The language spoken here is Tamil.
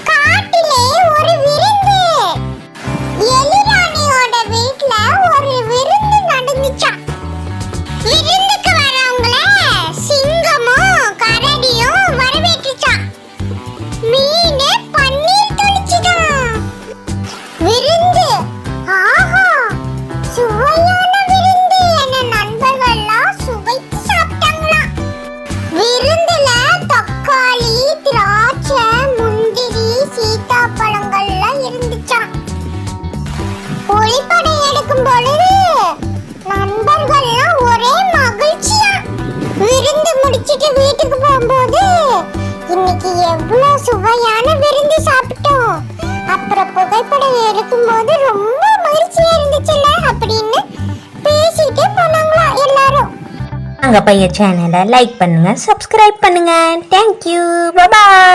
காட்டிலே ஒரு விருந்து. எலிராணியோட வீட்ல ஒரு விருந்து நடந்துச்சாம். விருந்துக்கு வரவங்கள சிங்கமும் கரடியும் வரவேற்றுச்சாம். மீனே பன்னீர் தொளிச்சுதான். விருந்து ஆஹா சுவையான விருந்து என நண்பர்கள்லாம் சுவைத்து சாப்பிட்டாங்களாம். விருந்துல தக்காளி, திராட்சை, முந்திரி, சீத்தாப்பழங்கள்லாம் இருந்துச்சாம். ஒளிப்படை எடுக்கும் பொழுது நண்பர்கள்லாம் ஒரே மகிழ்ச்சியா. விருந்து முடிச்சிட்டு வீட்டுக்கு போகும்போது இன்னைக்கு எவ்வளவு சுவையான விருந்து சாப்பிட்டோம், அப்புறம் புகைப்படம் எடுக்கும்போது ரொம்ப மகிழ்ச்சியா இருந்துச்சுல்ல அப்படின்னு பேசிட்டே போனாங்களா எல்லாரும். நாங்க பையன் சேனலை லைக் பண்ணுங்க, சப்ஸ்கிரைப் பண்ணுங்க. தேங்க்யூ, பாய்.